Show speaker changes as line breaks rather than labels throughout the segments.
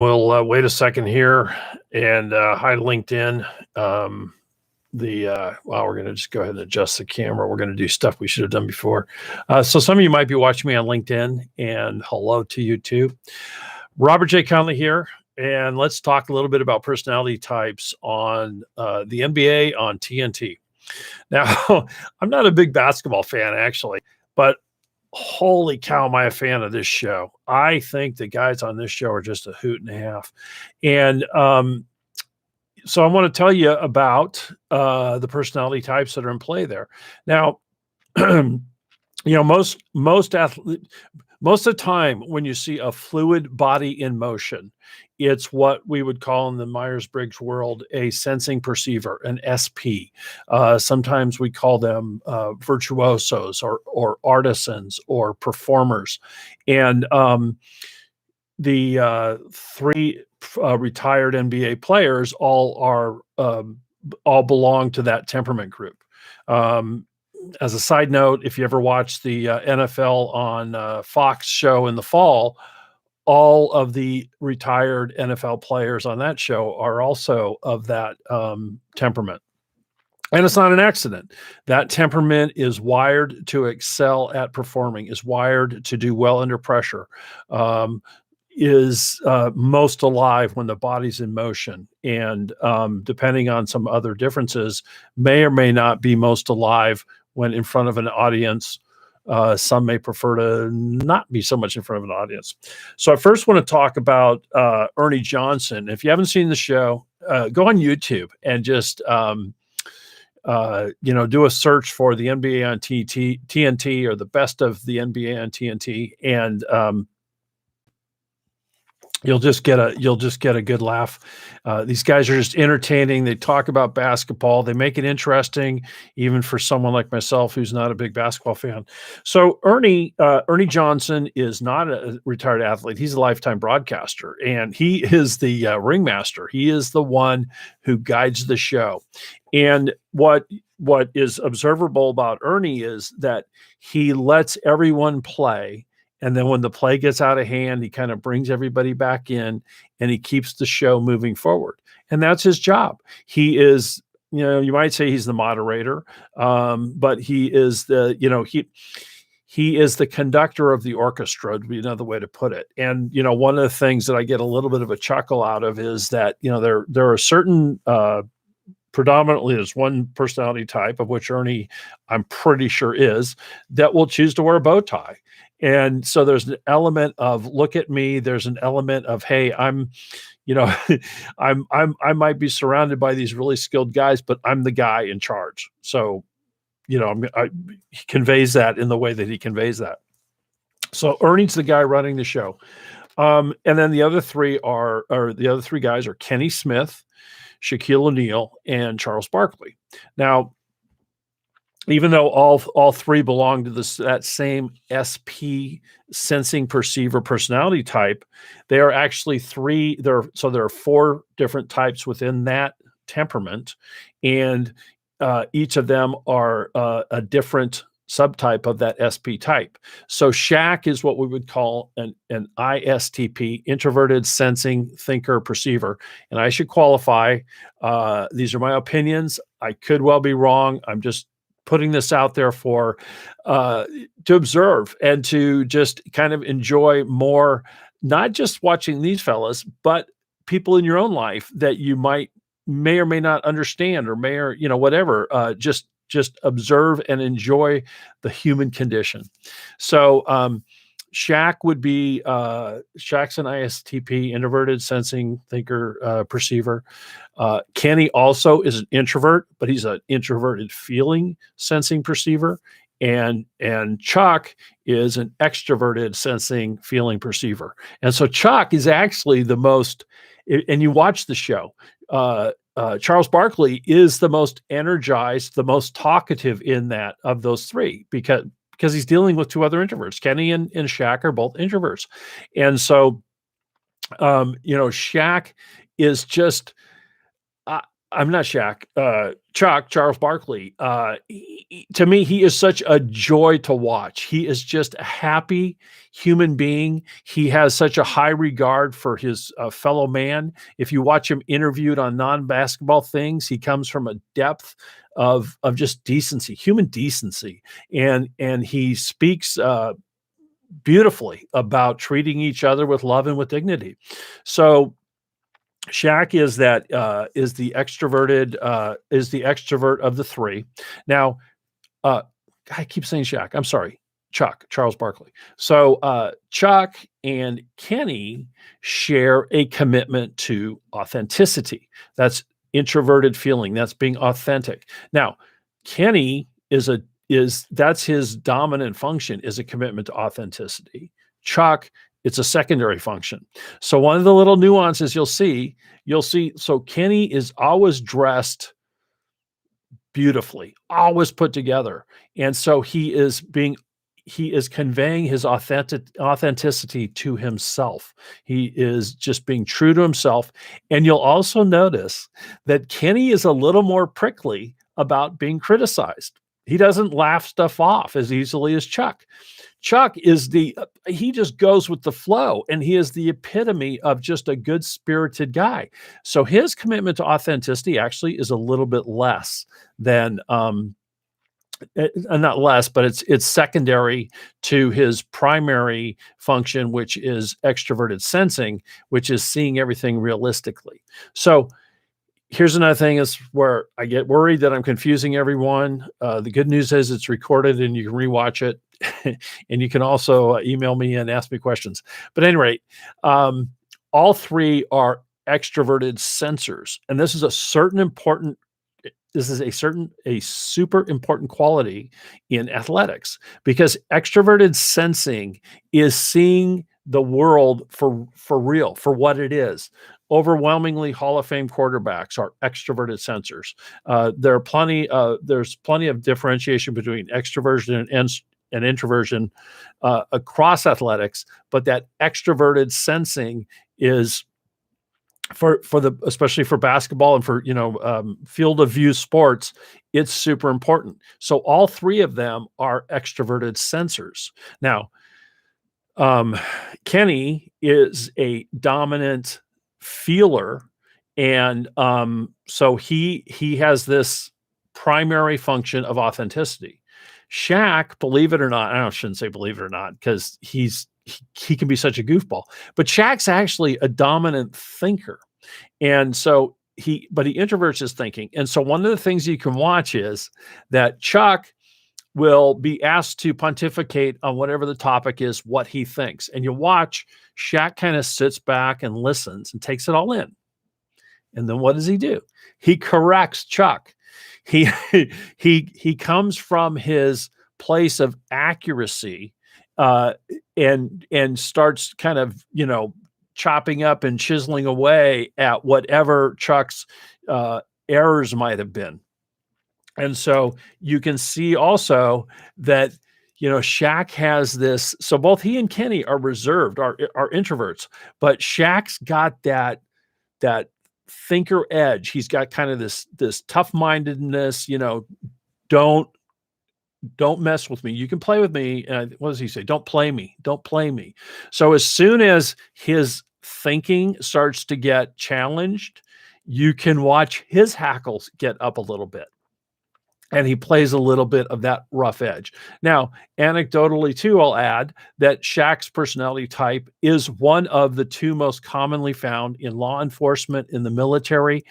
We'll wait a second here and hi LinkedIn. Well, we're going to just go ahead and adjust the camera. We're going to do stuff we should have done before. So some of you might be watching me on LinkedIn, and hello to you too. Robert J. Conley here, and let's talk a little bit about personality types on the NBA on TNT. Now, I'm not a big basketball fan actually, but holy cow, am I a fan of this show. I think the guys on this show are just a hoot and a half. And so I want to tell you about the personality types that are in play there. Now, most athletes, most of the time when you see a fluid body in motion, it's what we would call in the Myers-Briggs world a sensing perceiver, an SP. Sometimes we call them virtuosos or artisans or performers. And the three retired NBA players all belong to that temperament group. As a side note, if you ever watch the NFL on Fox show in the fall, all of the retired NFL players on that show are also of that temperament. And it's not an accident. That temperament is wired to excel at performing, is wired to do well under pressure, is most alive when the body's in motion. And depending on some other differences, may or may not be most alive when in front of an audience. Some may prefer to not be so much in front of an audience. So I first want to talk about Ernie Johnson. If you haven't seen the show, go on YouTube and just do a search for the NBA on TNT or the best of the NBA on TNT, and you'll just get a good laugh. These guys are just entertaining. They talk about basketball. They make it interesting, even for someone like myself who's not a big basketball fan. So Ernie Johnson is not a retired athlete. He's a lifetime broadcaster, and he is the ringmaster. He is the one who guides the show. And what is observable about Ernie is that he lets everyone play. And then when the play gets out of hand, he kind of brings everybody back in and he keeps the show moving forward. And that's his job. He is, you might say he's the moderator, but he is he is the conductor of the orchestra, would be another way to put it. And, one of the things that I get a little bit of a chuckle out of is that, there are certain, predominantly there's one personality type, of which Ernie, I'm pretty sure is, that will choose to wear a bow tie. And so there's an element of look at me. There's an element of, hey, I'm, I might be surrounded by these really skilled guys, but I'm the guy in charge. So, he conveys that in the way that he conveys that. So Ernie's the guy running the show. And then the other three guys are Kenny Smith, Shaquille O'Neal, and Charles Barkley. Now, even though all three belong to that same SP sensing perceiver personality type, they are actually three. There are four different types within that temperament, and each of them are a different subtype of that SP type. So Shaq is what we would call an ISTP, introverted sensing thinker perceiver. And I should qualify, these are my opinions. I could well be wrong. I'm just putting this out there for to observe and to just kind of enjoy more, not just watching these fellas, but people in your own life that you may or may not understand, or whatever. Just observe and enjoy the human condition. So Shaq would be Shaq's an ISTP, introverted sensing thinker perceiver. Kenny also is an introvert, but he's an introverted feeling sensing perceiver. And Chuck is an extroverted sensing feeling perceiver. And so Chuck is actually the most, and you watch the show, Charles Barkley is the most energized, the most talkative in that of those three, because he's dealing with two other introverts. Kenny and Shaq are both introverts. And so, Shaq is just, I'm not Shaq. Chuck, Charles Barkley. To me, he is such a joy to watch. He is just a happy human being. He has such a high regard for his fellow man. If you watch him interviewed on non-basketball things, he comes from a depth of just decency, human decency, and he speaks beautifully about treating each other with love and with dignity. So Shaq is the extrovert of the three. Now, uh, I keep saying Shaq. I'm sorry, Chuck, Charles Barkley. So Chuck and Kenny share a commitment to authenticity. That's introverted feeling. That's being authentic. Now, Kenny is that's his dominant function, is a commitment to authenticity. Chuck, it's a secondary function. So one of the little nuances you'll see. So Kenny is always dressed beautifully, always put together. And so he is conveying his authenticity to himself. He is just being true to himself. And you'll also notice that Kenny is a little more prickly about being criticized. He doesn't laugh stuff off as easily as Chuck. Chuck is he just goes with the flow, and he is the epitome of just a good spirited guy. So his commitment to authenticity actually is a little bit less than not less, but it's secondary to his primary function, which is extroverted sensing, which is seeing everything realistically. So here's another thing is where I get worried that I'm confusing everyone. The good news is it's recorded and you can rewatch it. And you can also email me and ask me questions. But at any rate, all three are extroverted sensors. And this is a super important quality in athletics, because extroverted sensing is seeing the world for real, for what it is. Overwhelmingly, Hall of Fame quarterbacks are extroverted sensors. There's plenty of differentiation between extroversion and introversion across athletics, but that extroverted sensing is especially for basketball and for field of view sports, it's super important. So all three of them are extroverted sensors. Now, Kenny is a dominant feeler, and so he has this primary function of authenticity. Shaq, believe it or not, I shouldn't say believe it or not, because he can be such a goofball, but Shaq's actually a dominant thinker. And so he introverts his thinking. And so one of the things you can watch is that Chuck will be asked to pontificate on whatever the topic is, what he thinks. And you watch Shaq kind of sits back and listens and takes it all in. And then what does he do? He corrects Chuck. He comes from his place of accuracy and starts kind of, chopping up and chiseling away at whatever Chuck's errors might have been. And so you can see also that, Shaq has this. So both he and Kenny are reserved, are introverts, but Shaq's got that thinker edge. He's got kind of this tough-mindedness, don't mess with me. You can play with me. What does he say? Don't play me. Don't play me. So as soon as his thinking starts to get challenged, you can watch his hackles get up a little bit. And he plays a little bit of that rough edge. Now, anecdotally, too, I'll add that Shaq's personality type is one of the two most commonly found in law enforcement, in the military.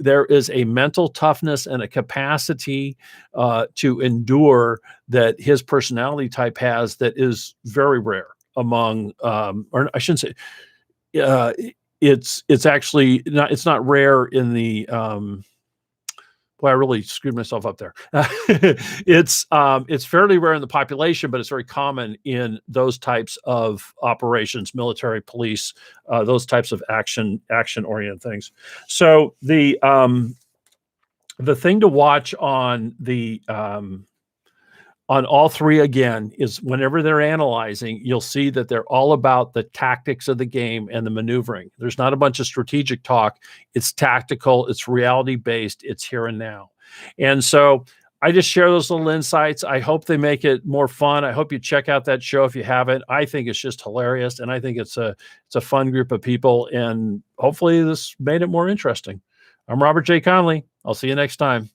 There is a mental toughness and a capacity to endure that his personality type has that is very rare among, or I shouldn't say, it's actually not, it's not rare in the, boy, I really screwed myself up there. It's fairly rare in the population, but it's very common in those types of operations, military, police, those types of action-oriented things. So the thing to watch on the on all three again is whenever they're analyzing, you'll see that they're all about the tactics of the game and the maneuvering. There's not a bunch of strategic talk. It's tactical, it's reality based, it's here and now. And so I just share those little insights. I hope they make it more fun. I hope you check out that show if you haven't. I think it's just hilarious, and I think it's a fun group of people, and hopefully this made it more interesting. I'm Robert J. Conley. I'll see you next time.